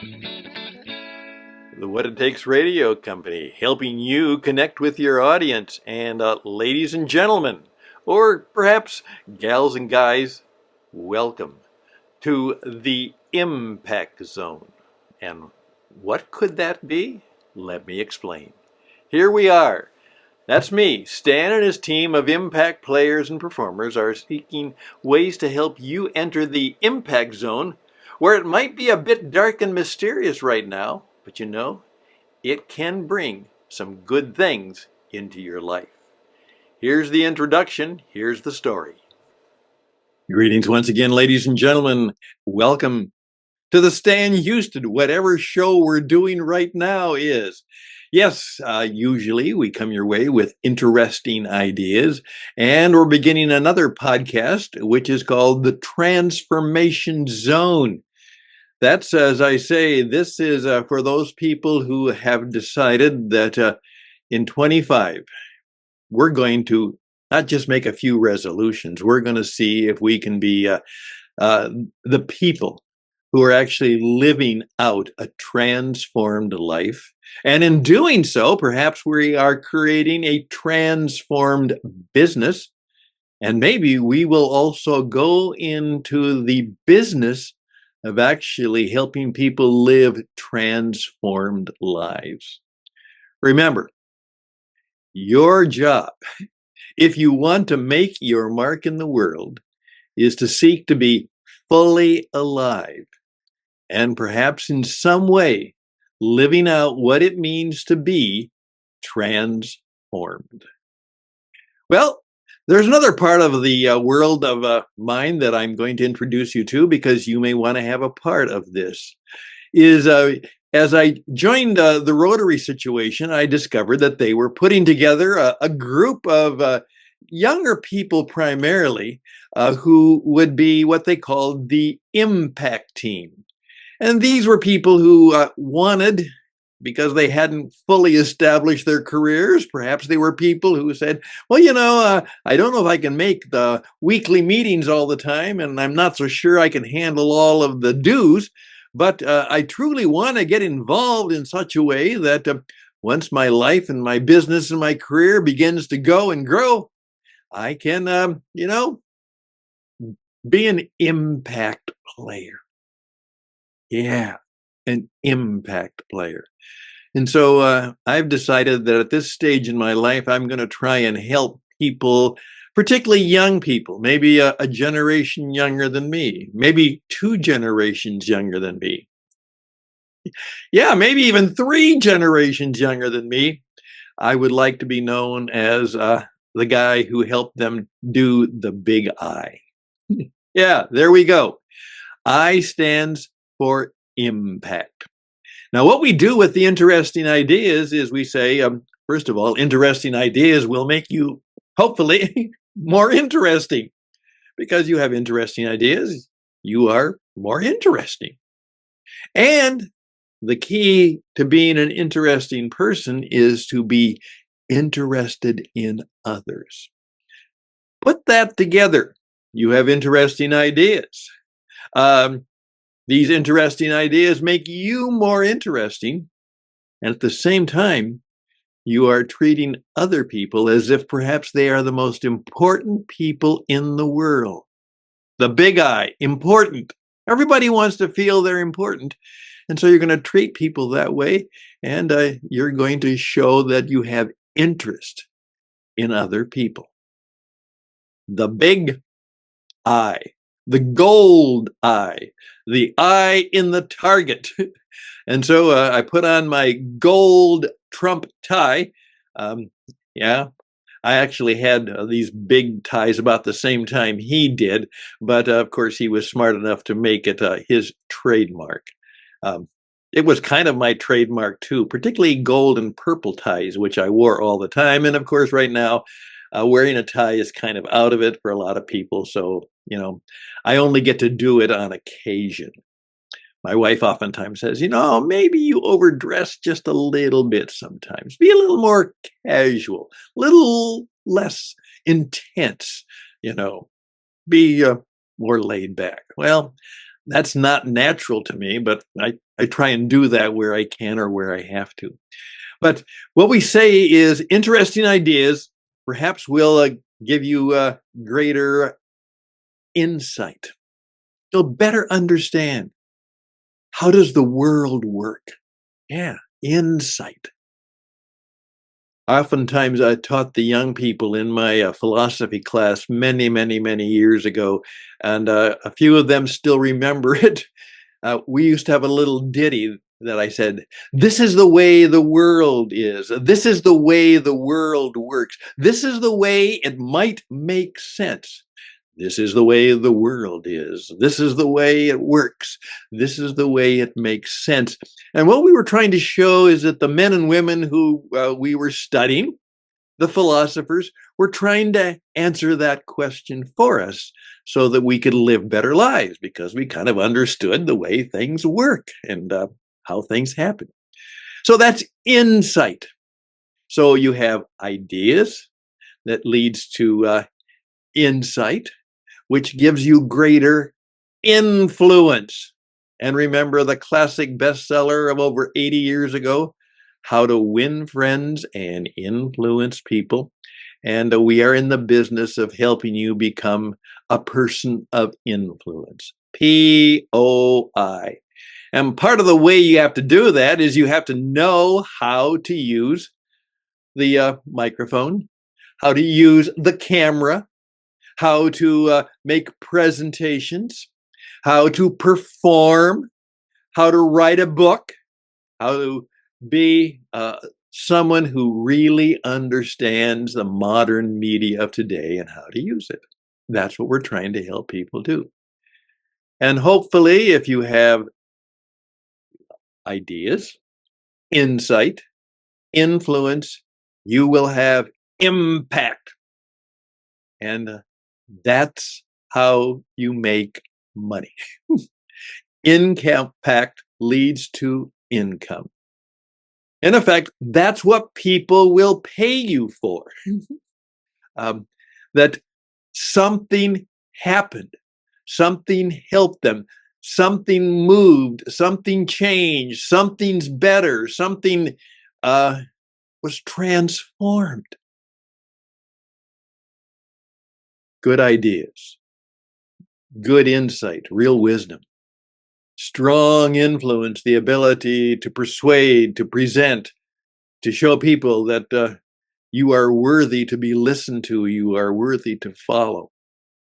The What It Takes Radio Company, helping you connect with your audience. And ladies and gentlemen, or perhaps gals and guys, welcome to the Impact Zone. And what could that be? Let me explain. Here we are. That's me. Stan and his team of impact players and performers are seeking ways to help you enter the impact zone, where it might be a bit dark and mysterious right now, but you know, it can bring some good things into your life. Here's the introduction. Here's the story. Greetings once again, ladies and gentlemen. Welcome to the Stan Houston, whatever show we're doing right now is. Yes, usually we come your way with interesting ideas, and we're beginning another podcast, which is called The Transformation Zone. That's, as I say, this is for those people who have decided that in 25, we're going to not just make a few resolutions, we're going to see if we can be the people who are actually living out a transformed life. And in doing so, perhaps we are creating a transformed business. And maybe we will also go into the business of actually helping people live transformed lives. Remember, your job, if you want to make your mark in the world, is to seek to be fully alive and perhaps in some way living out what it means to be transformed. Well, there's another part of the world of mine that I'm going to introduce you to because you may want to have a part of this. As I joined the Rotary situation, I discovered that they were putting together a group of younger people primarily who would be what they called the impact team. And these were people who wanted, because they hadn't fully established their careers, perhaps they were people who said, well, I don't know if I can make the weekly meetings all the time, and I'm not so sure I can handle all of the dues, but I truly want to get involved in such a way that once my life and my business and my career begins to go and grow, I can, be an impact player. Yeah, an impact player. And so I've decided that at this stage in my life, I'm going to try and help people, particularly young people, maybe a generation younger than me, maybe 2 generations younger than me. Yeah, maybe even 3 generations younger than me. I would like to be known as the guy who helped them do the big I. Yeah, there we go. I stands for impact. Now, what we do with the interesting ideas is we say, first of all, interesting ideas will make you, hopefully, more interesting. Because you have interesting ideas, you are more interesting. And the key to being an interesting person is to be interested in others. Put that together. You have interesting ideas. These interesting ideas make you more interesting. And at the same time, you are treating other people as if perhaps they are the most important people in the world. The big I, important. Everybody wants to feel they're important. And so you're going to treat people that way. And you're going to show that you have interest in other people. The big I. The gold eye, the eye in the target. And so I put on my gold Trump tie. Yeah, I actually had these big ties about the same time he did, but of course he was smart enough to make it his trademark. It was kind of my trademark too, particularly gold and purple ties, which I wore all the time. And of course, right now, wearing a tie is kind of out of it for a lot of people. So, I only get to do it on occasion. My wife oftentimes says, maybe you overdress just a little bit sometimes. Be a little more casual, a little less intense, be more laid back. Well, That's not natural to me, but I try and do that where I can or where I have to. But what we say is interesting ideas perhaps will give you greater insight. You'll better understand how does the world work. Yeah, insight. Oftentimes, I taught the young people in my philosophy class many, many, many years ago, and a few of them still remember it. We used to have a little ditty that I said, "This is the way the world is. This is the way the world works. This is the way it might make sense. This is the way the world is. This is the way it works. This is the way it makes sense." And what we were trying to show is that the men and women who we were studying, the philosophers, were trying to answer that question for us so that we could live better lives because we kind of understood the way things work and how things happen. So that's insight. So you have ideas that leads to insight, which gives you greater influence. And remember the classic bestseller of over 80 years ago, How to Win Friends and Influence People. And we are in the business of helping you become a person of influence. POI. And part of the way you have to do that is you have to know how to use the microphone, how to use the camera, how to make presentations, how to perform, how to write a book, how to be someone who really understands the modern media of today and how to use it. That's what we're trying to help people do. And hopefully, if you have ideas, insight, influence, you will have impact. And that's how you make money. Impact leads to income. In effect, that's what people will pay you for. um, that something happened, something helped them, something moved, something changed, something's better, something was transformed. Good ideas, good insight, real wisdom, strong influence, the ability to persuade, to present, to show people that you are worthy to be listened to, you are worthy to follow,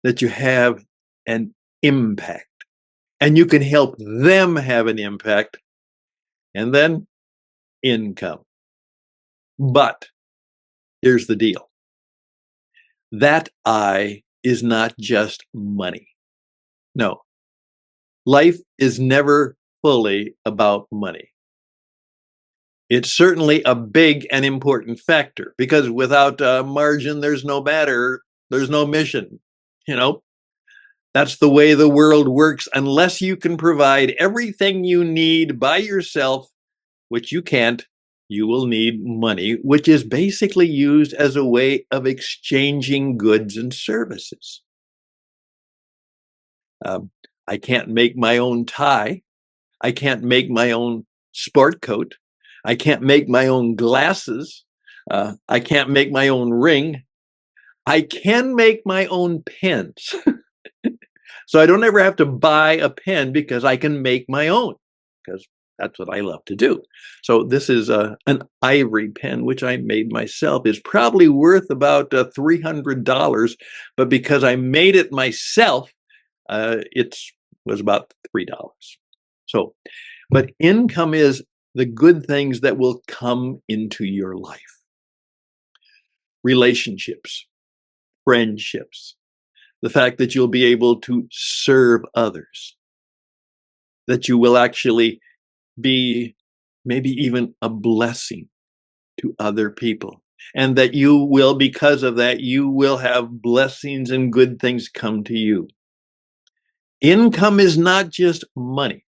that you have an impact, and you can help them have an impact, and then income. But here's the deal. That I is not just money. No, life is never fully about money. It's certainly a big and important factor because without margin, there's no matter, there's no mission. You know, that's the way the world works. Unless you can provide everything you need by yourself, which you can't, you will need money, which is basically used as a way of exchanging goods and services. Um, I can't make my own tie. I can't make my own sport coat. I can't make my own glasses. I can't make my own ring. I can make my own pens. So I don't ever have to buy a pen because I can make my own because that's what I love to do. So this is an ivory pen, which I made myself, is probably worth about $300, but because I made it myself, it was about $3. So, but income is the good things that will come into your life. Relationships, friendships, the fact that you'll be able to serve others, that you will actually be maybe even a blessing to other people, and that you will, because of that, you will have blessings and good things come to you. Income is not just money.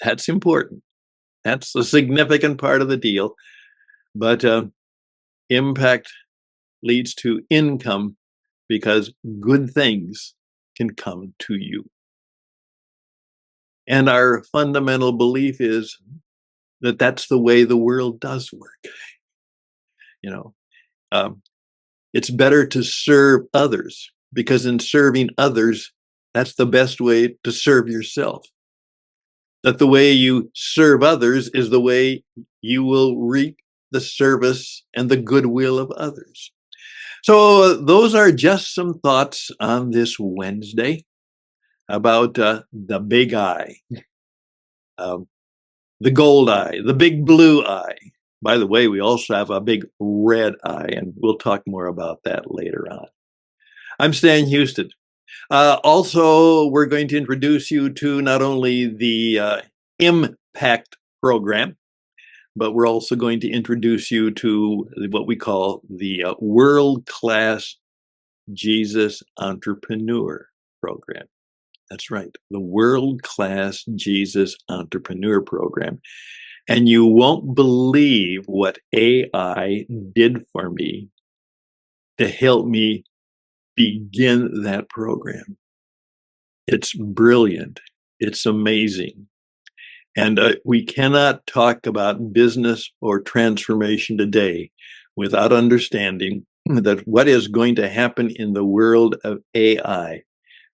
That's important. That's a significant part of the deal. But impact leads to income because good things can come to you. And our fundamental belief is that that's the way the world does work. You know, um, it's better to serve others because in serving others, that's the best way to serve yourself. That the way you serve others is the way you will reap the service and the goodwill of others. So, those are just some thoughts on this Wednesday about the big I, um, the gold eye, the big blue eye. By the way, we also have a big red eye, and we'll talk more about that later on. I'm Stan Houston. Also, we're going to introduce you to not only the Impact program, but we're also going to introduce you to what we call the World Class Jesus Entrepreneur program. That's right, the World Class Jesus Entrepreneur program. And you won't believe what AI did for me to help me begin that program. It's brilliant. It's amazing. And we cannot talk about business or transformation today without understanding that what is going to happen in the world of AI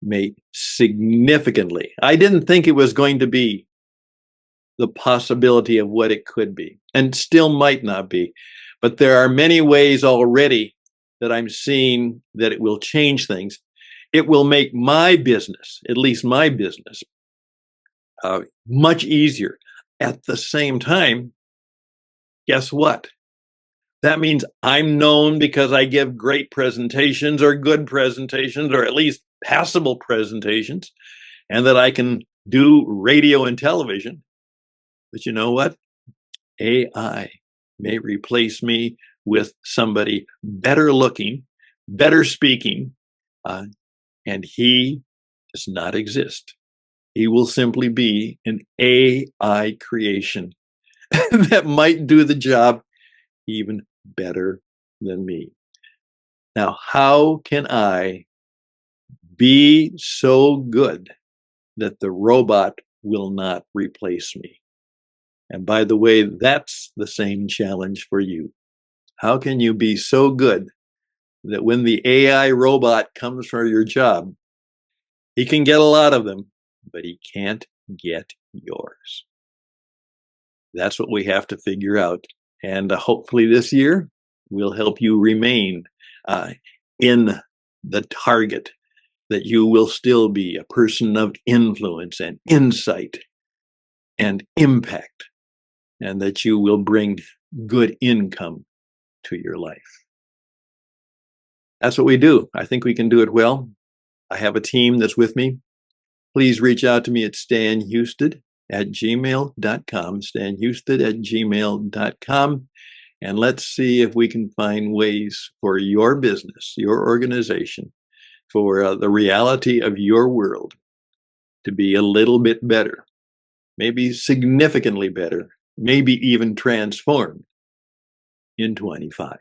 may significantly, I didn't think it was going to be the possibility of what it could be, and still might not be. But there are many ways already that I'm seeing that it will change things. It will make my business, at least my business, much easier. At the same time, guess what? That means I'm known because I give great presentations or good presentations or at least passable presentations, and that I can do radio and television. But you know what? AI may replace me with somebody better looking, better speaking, and he does not exist. He will simply be an AI creation that might do the job even better than me. Now, how can I be so good that the robot will not replace me? And by the way, that's the same challenge for you. How can you be so good that when the AI robot comes for your job, he can get a lot of them, but he can't get yours? That's what we have to figure out. And hopefully this year will help you remain in the target, that you will still be a person of influence and insight and impact, and that you will bring good income to your life. That's what we do. I think we can do it well. I have a team that's with me. Please reach out to me at stanhouston@gmail.com, stanhouston@gmail.com, and let's see if we can find ways for your business, your organization, for the reality of your world to be a little bit better, maybe significantly better, maybe even transformed in 25.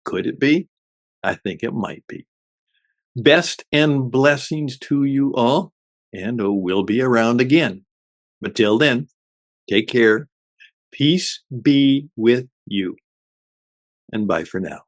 Could it be? I think it might be. Best and blessings to you all, and we'll be around again. But till then, take care. Peace be with you, and bye for now.